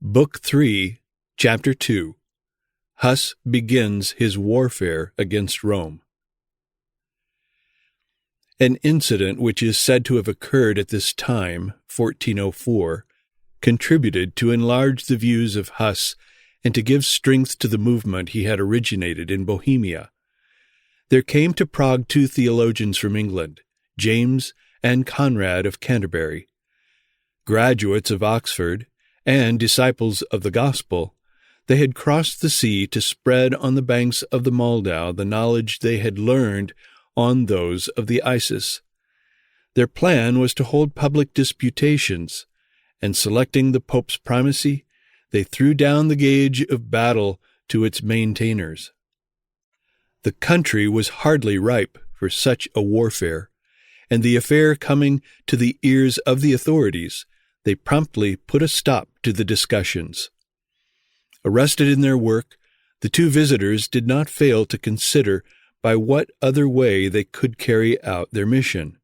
Book 3, Chapter 2. Huss begins his warfare against Rome. An incident which is said to have occurred at this time, 1404, contributed to enlarge the views of Huss and to give strength to the movement he had originated in Bohemia. There came to Prague two theologians from England, James and Conrad of Canterbury. Graduates of Oxford and disciples of the gospel, they had crossed the sea to spread on the banks of the Moldau the knowledge they had learned on those of the Isis. Their plan was to hold public disputations, and selecting the Pope's primacy, they threw down the gauge of battle to its maintainers. The country was hardly ripe for such a warfare, and the affair coming to the ears of the authorities, they promptly put a stop to the discussions. Arrested in their work, the two visitors did not fail to consider by what other way they could carry out their mission.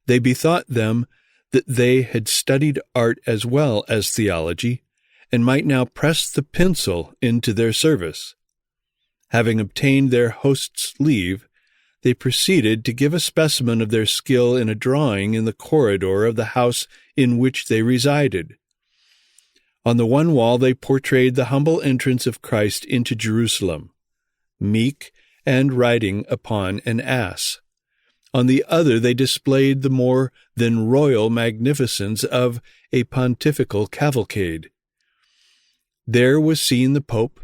They bethought them that they had studied art as well as theology, and might now press the pencil into their service. Having obtained their host's leave, they proceeded to give a specimen of their skill in a drawing in the corridor of the house in which they resided. On the one wall they portrayed the humble entrance of Christ into Jerusalem, meek and riding upon an ass. On the other they displayed the more than royal magnificence of a pontifical cavalcade. There was seen the Pope,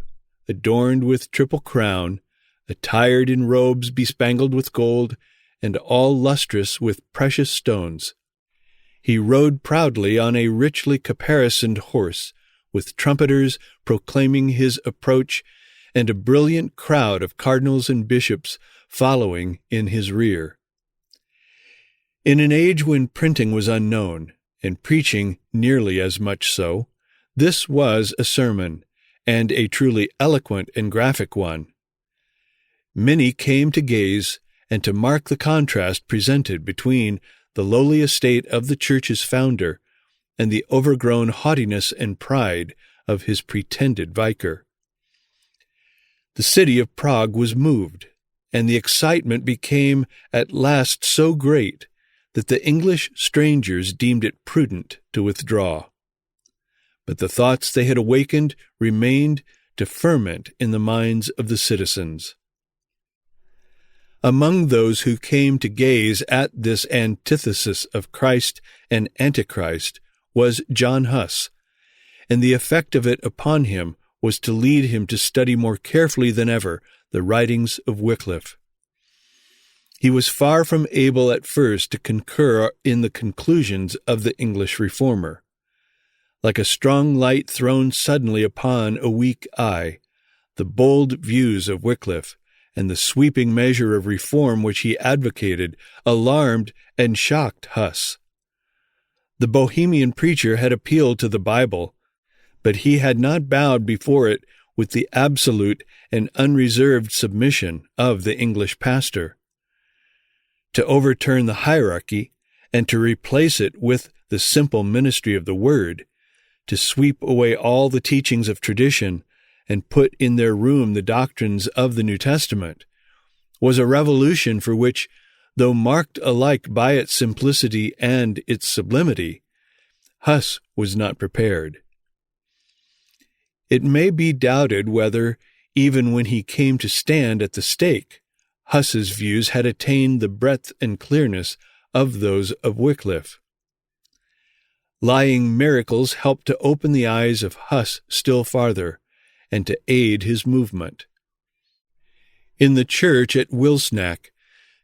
adorned with triple crown, attired in robes bespangled with gold, and all lustrous with precious stones. He rode proudly on a richly caparisoned horse, with trumpeters proclaiming his approach, and a brilliant crowd of cardinals and bishops following in his rear. In an age when printing was unknown, and preaching nearly as much so, this was a sermon, and a truly eloquent and graphic one. Many came to gaze and to mark the contrast presented between the lowly estate of the Church's founder and the overgrown haughtiness and pride of his pretended vicar. The city of Prague was moved, and the excitement became at last so great that the English strangers deemed it prudent to withdraw. But the thoughts they had awakened remained to ferment in the minds of the citizens. Among those who came to gaze at this antithesis of Christ and Antichrist was John Huss, and the effect of it upon him was to lead him to study more carefully than ever the writings of Wycliffe. He was far from able at first to concur in the conclusions of the English reformer. Like a strong light thrown suddenly upon a weak eye, the bold views of Wycliffe and the sweeping measure of reform which he advocated alarmed and shocked Huss. The Bohemian preacher had appealed to the Bible, but he had not bowed before it with the absolute and unreserved submission of the English pastor. To overturn the hierarchy and to replace it with the simple ministry of the Word, to sweep away all the teachings of tradition and put in their room the doctrines of the New Testament, was a revolution for which, though marked alike by its simplicity and its sublimity, Huss was not prepared. It may be doubted whether, even when he came to stand at the stake, Huss's views had attained the breadth and clearness of those of Wycliffe. Lying miracles helped to open the eyes of Huss still farther, and to aid his movement. In the church at Wilsnack,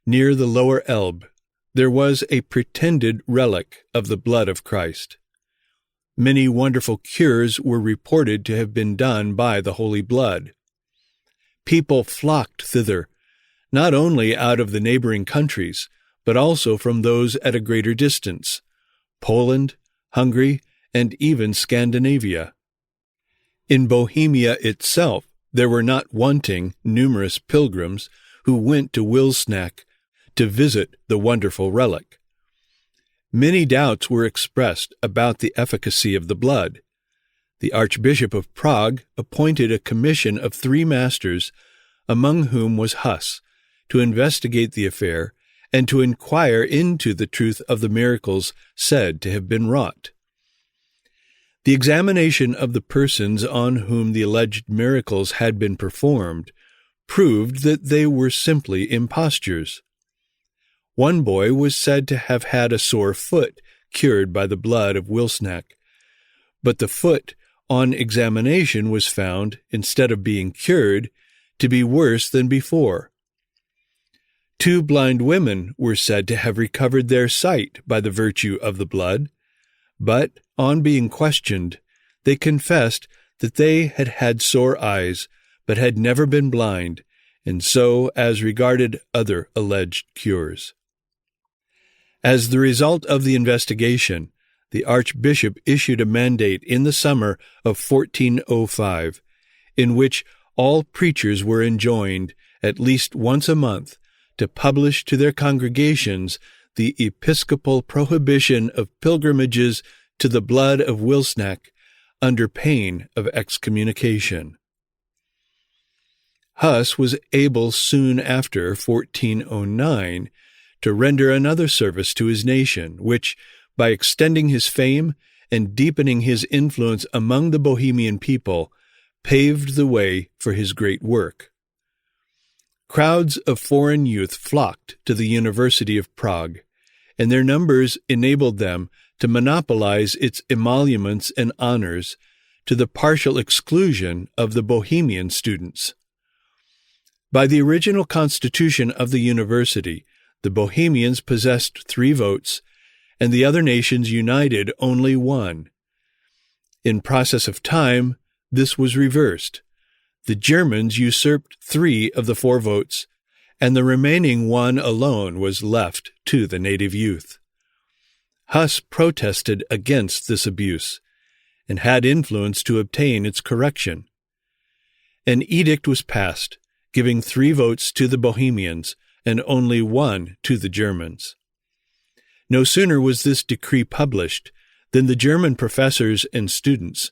near the lower Elbe, there was a pretended relic of the blood of Christ. Many wonderful cures were reported to have been done by the holy blood. People flocked thither, not only out of the neighboring countries, but also from those at a greater distance, Poland, Hungary, and even Scandinavia. In Bohemia itself, there were not wanting numerous pilgrims who went to Wilsnack to visit the wonderful relic. Many doubts were expressed about the efficacy of the blood. The Archbishop of Prague appointed a commission of 3 masters, among whom was Huss, to investigate the affair and to inquire into the truth of the miracles said to have been wrought. The examination of the persons on whom the alleged miracles had been performed proved that they were simply impostures. One boy was said to have had a sore foot cured by the blood of Wilsnack, but the foot on examination was found, instead of being cured, to be worse than before. 2 blind women were said to have recovered their sight by the virtue of the blood, but, on being questioned, they confessed that they had had sore eyes, but had never been blind, and so as regarded other alleged cures. As the result of the investigation, the Archbishop issued a mandate in the summer of 1405, in which all preachers were enjoined, at least once a month, to publish to their congregations the episcopal prohibition of pilgrimages to the blood of Wilsnack under pain of excommunication. Huss was able soon after 1409 to render another service to his nation, which, by extending his fame and deepening his influence among the Bohemian people, paved the way for his great work. Crowds of foreign youth flocked to the University of Prague, and their numbers enabled them to monopolize its emoluments and honors to the partial exclusion of the Bohemian students. By the original constitution of the university, the Bohemians possessed 3 votes, and the other nations united only 1. In process of time, this was reversed. The Germans usurped 3 of the 4 votes, and the remaining 1 alone was left to the native youth. Huss protested against this abuse, and had influence to obtain its correction. An edict was passed, giving 3 votes to the Bohemians, and only 1 to the Germans. No sooner was this decree published than the German professors and students,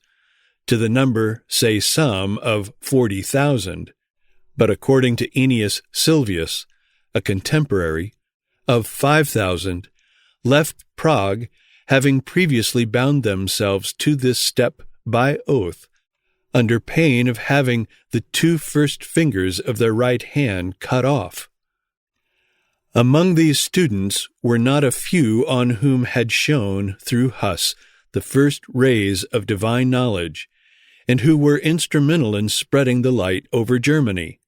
to the number, say some, of 40,000, but according to Aeneas Sylvius, a contemporary, of 5,000, left Prague, having previously bound themselves to this step by oath, under pain of having the 2 first fingers of their right hand cut off. Among these students were not a few on whom had shone, through Huss, the first rays of divine knowledge, and who were instrumental in spreading the light over Germany.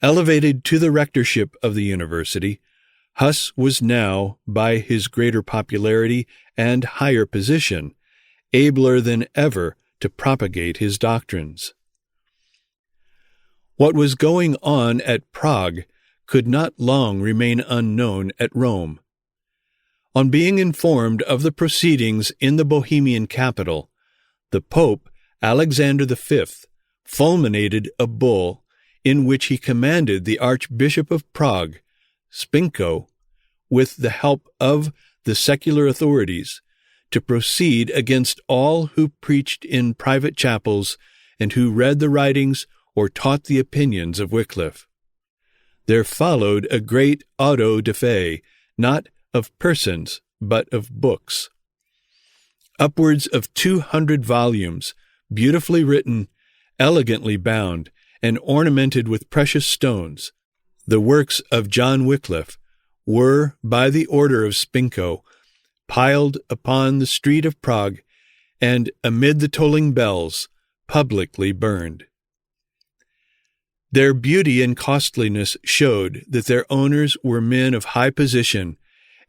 Elevated to the rectorship of the university, Huss was now, by his greater popularity and higher position, abler than ever to propagate his doctrines. What was going on at Prague could not long remain unknown at Rome. On being informed of the proceedings in the Bohemian capital, the Pope, Alexander V, fulminated a bull in which he commanded the Archbishop of Prague, Spinko, with the help of the secular authorities, to proceed against all who preached in private chapels and who read the writings or taught the opinions of Wycliffe. There followed a great auto de fe, not of persons, but of books. Upwards of 200 volumes, beautifully written, elegantly bound, and ornamented with precious stones, the works of John Wycliffe, were, by the order of Spinko, piled upon the street of Prague, and, amid the tolling bells, publicly burned. Their beauty and costliness showed that their owners were men of high position,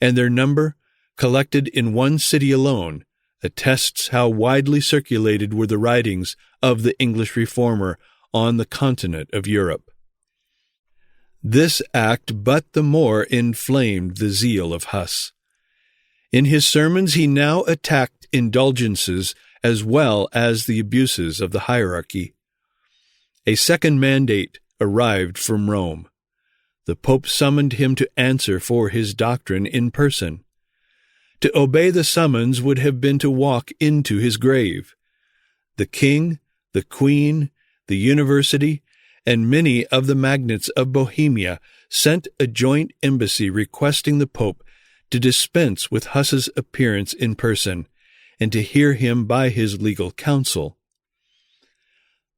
and their number, collected in one city alone, attests how widely circulated were the writings of the English reformer on the continent of Europe. This act but the more inflamed the zeal of Huss. In his sermons he now attacked indulgences as well as the abuses of the hierarchy. A second mandate arrived from Rome. The Pope summoned him to answer for his doctrine in person. To obey the summons would have been to walk into his grave. the king, the queen, the university, and many of the magnates of Bohemia sent a joint embassy requesting the Pope to dispense with Huss's appearance in person and to hear him by his legal counsel.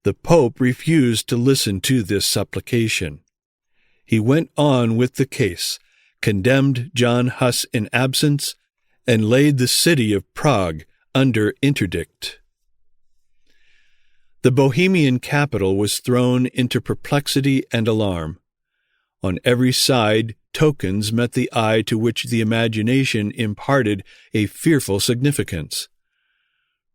The Pope refused to listen to this supplication. He went on with the case, condemned John Huss in absence, and laid the city of Prague under interdict. The Bohemian capital was thrown into perplexity and alarm. On every side, tokens met the eye to which the imagination imparted a fearful significance.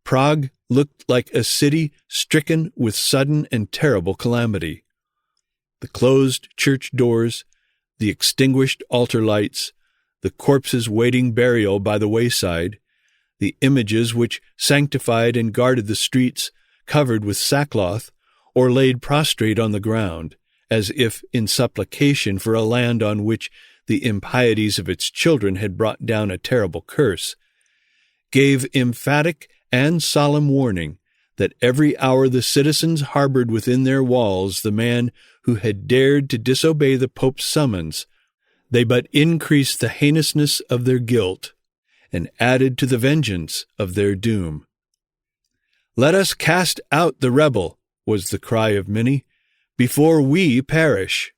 Prague looked like a city stricken with sudden and terrible calamity. The closed church doors, the extinguished altar lights, the corpses waiting burial by the wayside, the images which sanctified and guarded the streets covered with sackcloth or laid prostrate on the ground, as if in supplication for a land on which the impieties of its children had brought down a terrible curse, gave emphatic and solemn warning that every hour the citizens harbored within their walls the man who had dared to disobey the Pope's summons, they but increased the heinousness of their guilt and added to the vengeance of their doom. "Let us cast out the rebel," was the cry of many, "before we perish."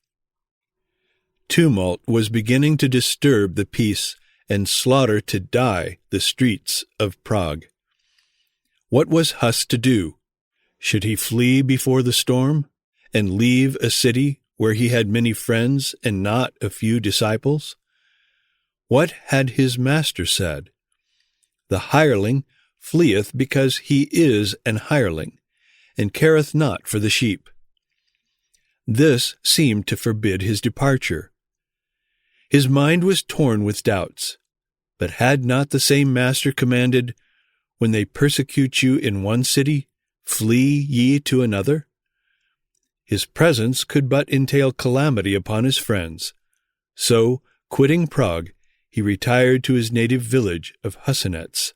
Tumult was beginning to disturb the peace and slaughter to dye the streets of Prague. What was Huss to do? Should he flee before the storm and leave a city where he had many friends and not a few disciples? What had his master said? "The hireling fleeth because he is an hireling, and careth not for the sheep." This seemed to forbid his departure. His mind was torn with doubts, but had not the same master commanded, "When they persecute you in one city, flee ye to another"? His presence could but entail calamity upon his friends. So, quitting Prague, he retired to his native village of Hussenetz.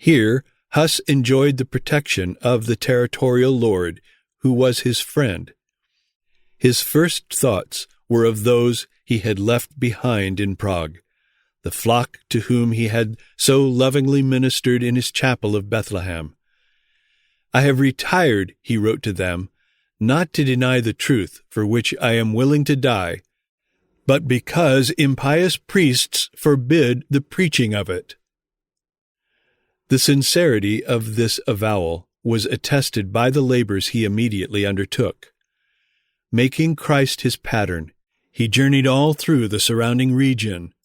Here Huss enjoyed the protection of the territorial lord, who was his friend. His first thoughts were of those he had left behind in Prague, the flock to whom he had so lovingly ministered in his chapel of Bethlehem. "I have retired," he wrote to them, "not to deny the truth, for which I am willing to die, but because impious priests forbid the preaching of it." The sincerity of this avowal was attested by the labors he immediately undertook. Making Christ his pattern, he journeyed all through the surrounding region,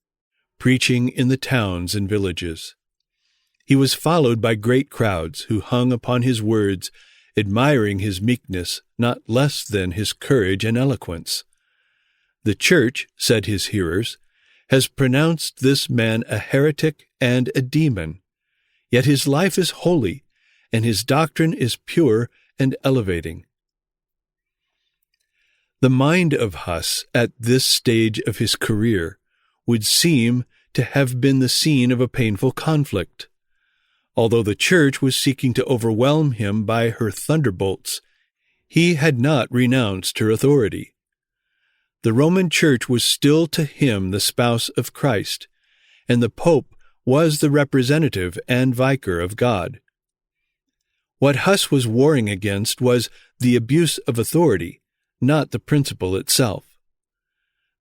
preaching in the towns and villages. He was followed by great crowds who hung upon his words, admiring his meekness not less than his courage and eloquence. "The Church," said his hearers, "has pronounced this man a heretic and a demon, yet his life is holy, and his doctrine is pure and elevating." The mind of Huss at this stage of his career would seem to have been the scene of a painful conflict. Although the Church was seeking to overwhelm him by her thunderbolts, he had not renounced her authority. The Roman Church was still to him the spouse of Christ, and the Pope was the representative and vicar of God. What Huss was warring against was the abuse of authority, not the principle itself.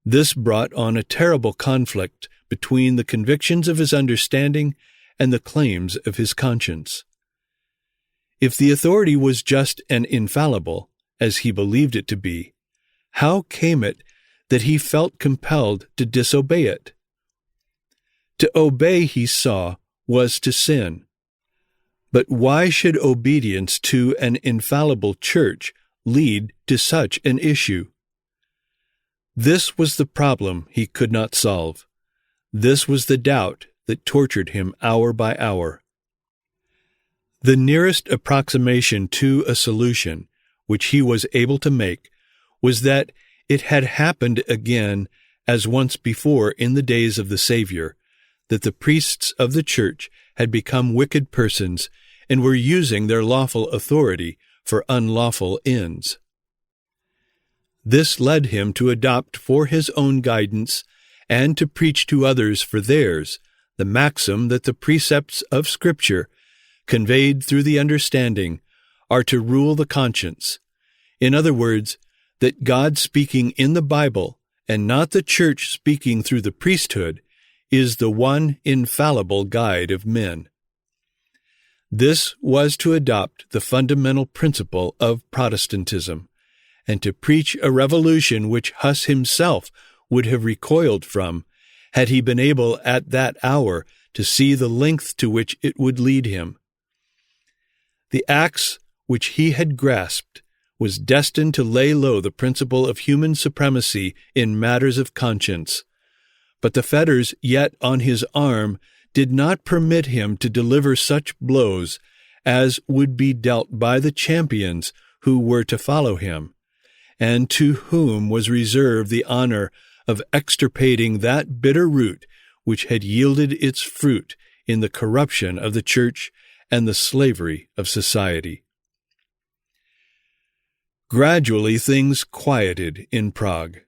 This brought on a terrible conflict between the convictions of his understanding and the claims of his conscience. If the authority was just and infallible, as he believed it to be, how came it that he felt compelled to disobey it? To obey, he saw, was to sin. But why should obedience to an infallible church lead to such an issue? This was the problem he could not solve. This was the doubt that tortured him hour by hour. The nearest approximation to a solution which he was able to make was that it had happened again, as once before in the days of the Savior, that the priests of the Church had become wicked persons and were using their lawful authority for unlawful ends. This led him to adopt for his own guidance and to preach to others for theirs the maxim that the precepts of Scripture, conveyed through the understanding, are to rule the conscience. In other words, that God speaking in the Bible, and not the Church speaking through the priesthood, is the one infallible guide of men. This was to adopt the fundamental principle of Protestantism, and to preach a revolution which Huss himself would have recoiled from, had he been able at that hour to see the length to which it would lead him. The axe which he had grasped was destined to lay low the principle of human supremacy in matters of conscience, but the fetters yet on his arm did not permit him to deliver such blows as would be dealt by the champions who were to follow him, and to whom was reserved the honor of extirpating that bitter root which had yielded its fruit in the corruption of the Church and the slavery of society. Gradually things quieted in Prague,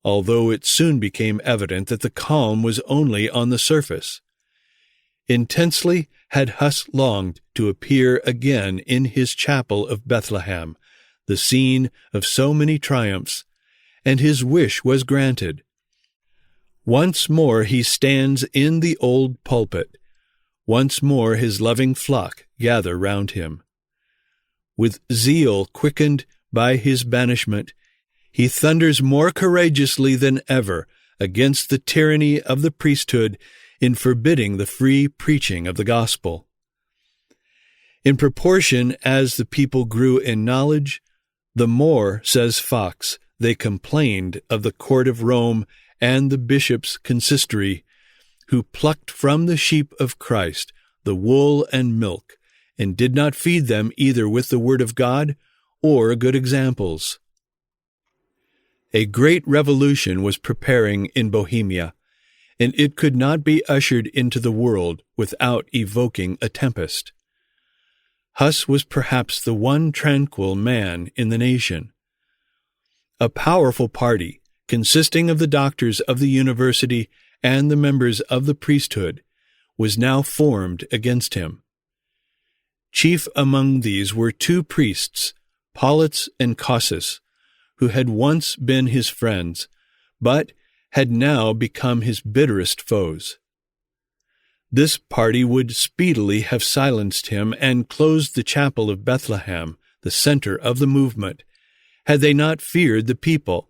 although it soon became evident that the calm was only on the surface. Intensely had Huss longed to appear again in his chapel of Bethlehem, the scene of so many triumphs, and his wish was granted. Once more he stands in the old pulpit. Once more his loving flock gather round him. With zeal quickened by his banishment, he thunders more courageously than ever against the tyranny of the priesthood in forbidding the free preaching of the gospel. In proportion as the people grew in knowledge, the more, says Fox, they complained of the court of Rome and the bishop's consistory, who plucked from the sheep of Christ the wool and milk, and did not feed them either with the word of God or good examples. A great revolution was preparing in Bohemia, and it could not be ushered into the world without evoking a tempest. Huss was perhaps the one tranquil man in the nation. A powerful party, consisting of the doctors of the university and the members of the priesthood, was now formed against him. Chief among these were two priests, Paulus and Cossus, who had once been his friends, but had now become his bitterest foes. This party would speedily have silenced him and closed the chapel of Bethlehem, the center of the movement, had they not feared the people.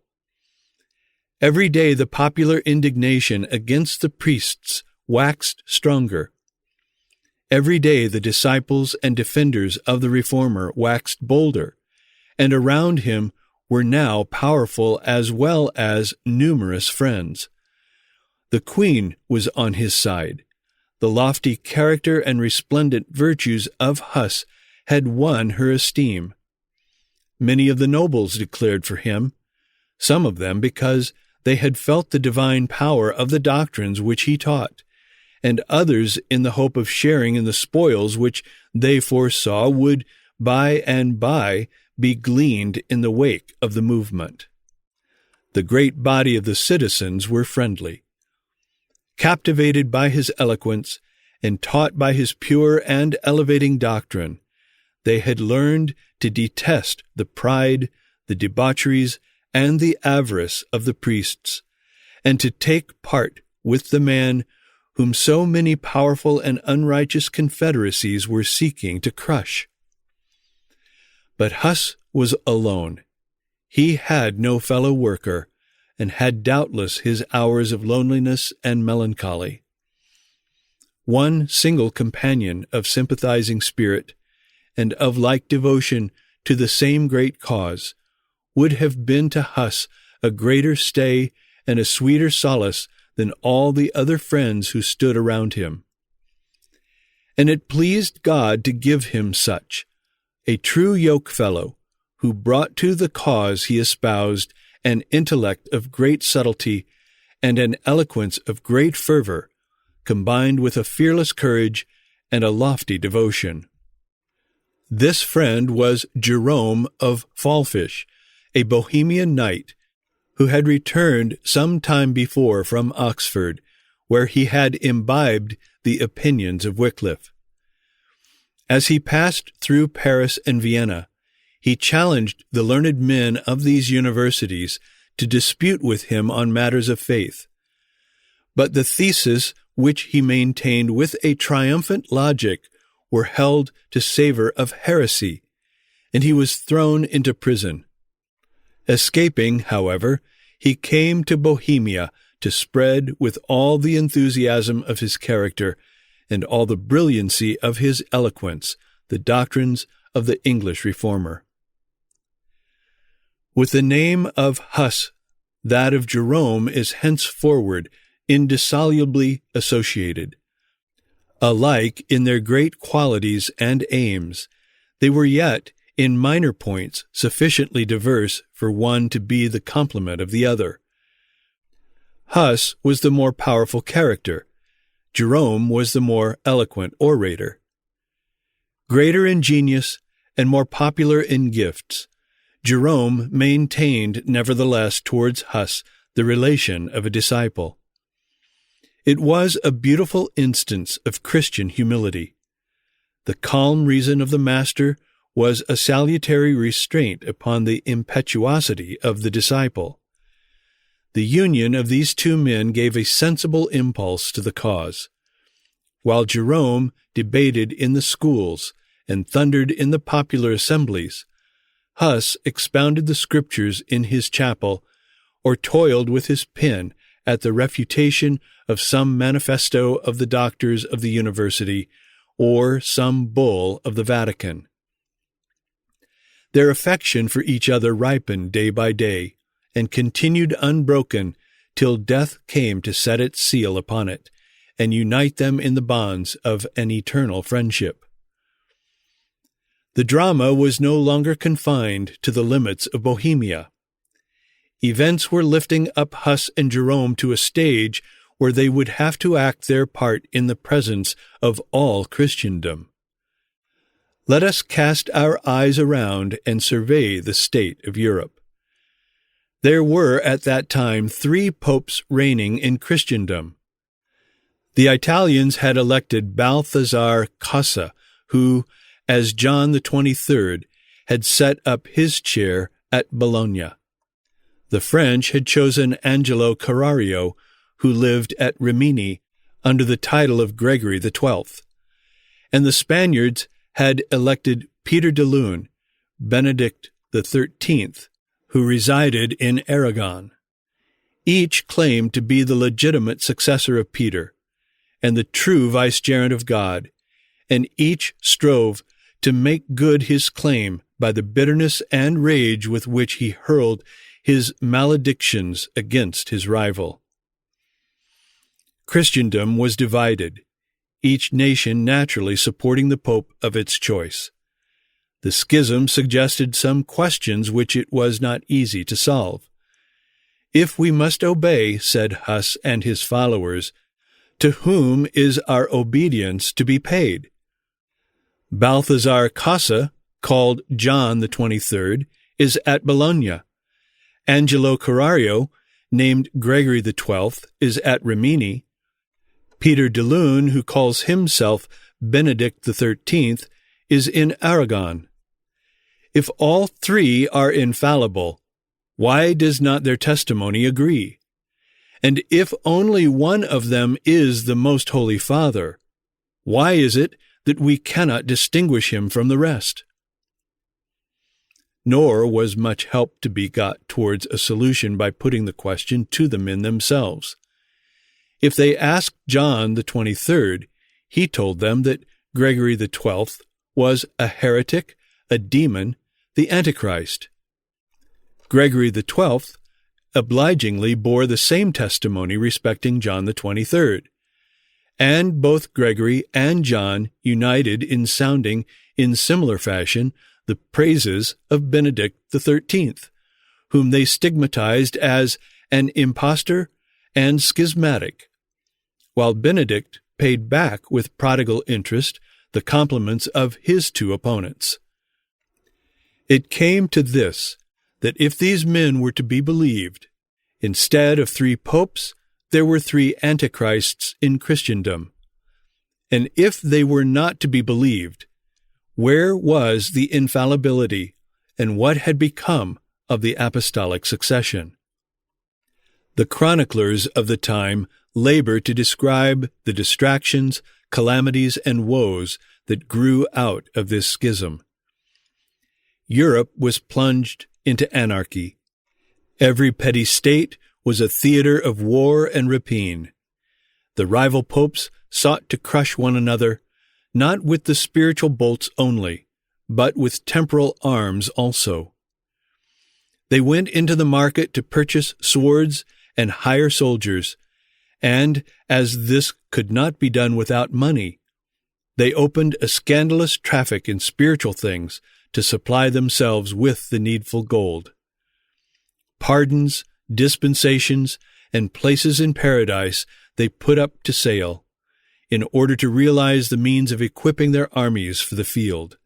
Every day the popular indignation against the priests waxed stronger. Every day the disciples and defenders of the Reformer waxed bolder, and around him were now powerful as well as numerous friends. The Queen was on his side. The lofty character and resplendent virtues of Huss had won her esteem. Many of the nobles declared for him, some of them because they had felt the divine power of the doctrines which he taught, and others in the hope of sharing in the spoils which they foresaw would by and by be gleaned in the wake of the movement. The great body of the citizens were friendly. Captivated by his eloquence and taught by his pure and elevating doctrine, they had learned to detest the pride, the debaucheries, and the avarice of the priests, and to take part with the man whom so many powerful and unrighteous confederacies were seeking to crush. But Huss was alone. He had no fellow worker, and had doubtless his hours of loneliness and melancholy. One single companion of sympathizing spirit, and of like devotion to the same great cause, would have been to Huss a greater stay and a sweeter solace than all the other friends who stood around him. And it pleased God to give him such, a true yokefellow, who brought to the cause he espoused an intellect of great subtlety and an eloquence of great fervor, combined with a fearless courage and a lofty devotion. This friend was Jerome of Falfish, a Bohemian knight who had returned some time before from Oxford, where he had imbibed the opinions of Wycliffe. As he passed through Paris and Vienna, he challenged the learned men of these universities to dispute with him on matters of faith. But the theses which he maintained with a triumphant logic were held to savor of heresy, and he was thrown into prison. Escaping, however, he came to Bohemia to spread with all the enthusiasm of his character and all the brilliancy of his eloquence the doctrines of the English Reformer. With the name of Huss, that of Jerome is henceforward indissolubly associated. Alike in their great qualities and aims, they were yet, in minor points, sufficiently diverse for one to be the complement of the other. Huss was the more powerful character. Jerome was the more eloquent orator. Greater in genius and more popular in gifts, Jerome maintained nevertheless towards Huss the relation of a disciple. It was a beautiful instance of Christian humility. The calm reason of the master was a salutary restraint upon the impetuosity of the disciple. The union of these two men gave a sensible impulse to the cause. While Jerome debated in the schools and thundered in the popular assemblies, Huss expounded the Scriptures in his chapel or toiled with his pen at the refutation of some manifesto of the doctors of the university or some bull of the Vatican. Their affection for each other ripened day by day, and continued unbroken till death came to set its seal upon it, and unite them in the bonds of an eternal friendship. The drama was no longer confined to the limits of Bohemia. Events were lifting up Huss and Jerome to a stage where they would have to act their part in the presence of all Christendom. Let us cast our eyes around and survey the state of Europe. There were at that time 3 popes reigning in Christendom. The Italians had elected Balthasar Cossa, who, as John the 23rd, had set up his chair at Bologna. The French had chosen Angelo Carrario, who lived at Rimini under the title of Gregory XII, and the Spaniards had elected Peter de Lune, Benedict XIII, who resided in Aragon. Each claimed to be the legitimate successor of Peter and the true vicegerent of God, and each strove to make good his claim by the bitterness and rage with which he hurled his maledictions against his rival. Christendom was divided, each nation naturally supporting the pope of its choice. The schism suggested some questions which it was not easy to solve. If we must obey, said Huss and his followers, to whom is our obedience to be paid? Balthasar Cossa, called John the 23rd, is at Bologna. Angelo Carrario, named Gregory XII, is at Rimini. Peter de Lune, who calls himself Benedict XIII, is in Aragon. If all 3 are infallible, why does not their testimony agree? And if only one of them is the Most Holy Father, why is it that we cannot distinguish him from the rest? Nor was much help to be got towards a solution by putting the question to the men themselves. If they asked John the 23rd, he told them that Gregory XII was a heretic, a demon, the Antichrist. Gregory XII obligingly bore the same testimony respecting John the 23rd, and both Gregory and John united in sounding in similar fashion the praises of Benedict XIII, whom they stigmatized as an impostor and schismatic, while Benedict paid back with prodigal interest the compliments of his two opponents. It came to this, that if these men were to be believed, instead of 3 popes, there were 3 antichrists in Christendom. And if they were not to be believed, where was the infallibility, and what had become of the apostolic succession? The chroniclers of the time labor to describe the distractions, calamities, and woes that grew out of this schism. Europe was plunged into anarchy. Every petty state was a theater of war and rapine. The rival popes sought to crush one another, not with the spiritual bolts only, but with temporal arms also. They went into the market to purchase swords and hire soldiers, and, as this could not be done without money, they opened a scandalous traffic in spiritual things to supply themselves with the needful gold. Pardons, dispensations, and places in paradise they put up to sale, in order to realize the means of equipping their armies for the field.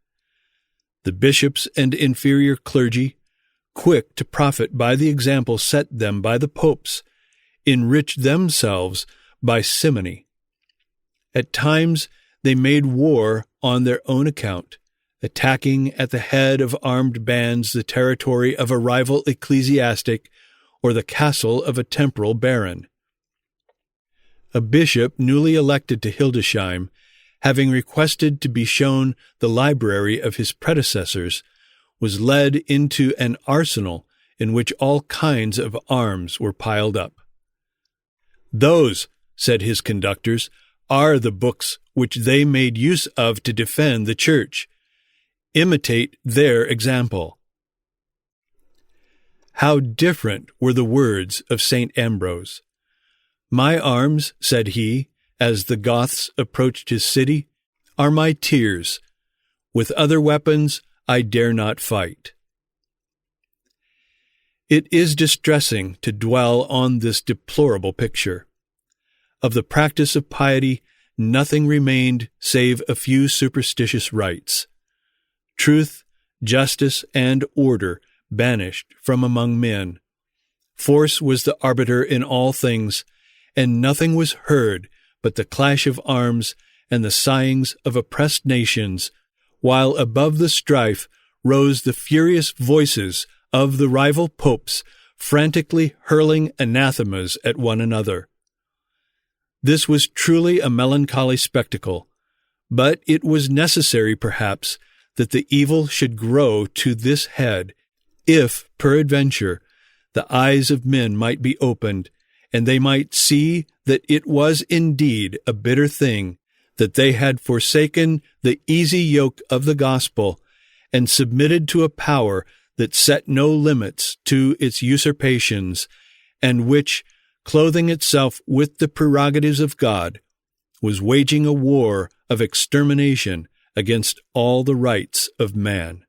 The bishops and inferior clergy, quick to profit by the example set them by the popes, enriched themselves by simony. At times they made war on their own account, attacking at the head of armed bands the territory of a rival ecclesiastic or the castle of a temporal baron. A bishop newly elected to Hildesheim, having requested to be shown the library of his predecessors, was led into an arsenal in which all kinds of arms were piled up. "Those," said his conductors, "are the books which they made use of to defend the Church. Imitate their example." How different were the words of St. Ambrose. "My arms," said he, as the Goths approached his city, "are my tears. With other weapons I dare not fight." It is distressing to dwell on this deplorable picture. Of the practice of piety, nothing remained save a few superstitious rites. Truth, justice, and order banished from among men. Force was the arbiter in all things, and nothing was heard but the clash of arms and the sighings of oppressed nations, while above the strife rose the furious voices of the rival popes, frantically hurling anathemas at one another. This was truly a melancholy spectacle, but it was necessary, perhaps, that the evil should grow to this head, if, peradventure, the eyes of men might be opened, and they might see that it was indeed a bitter thing that they had forsaken the easy yoke of the gospel and submitted to a power that set no limits to its usurpations, and which, clothing itself with the prerogatives of God, was waging a war of extermination against all the rights of man.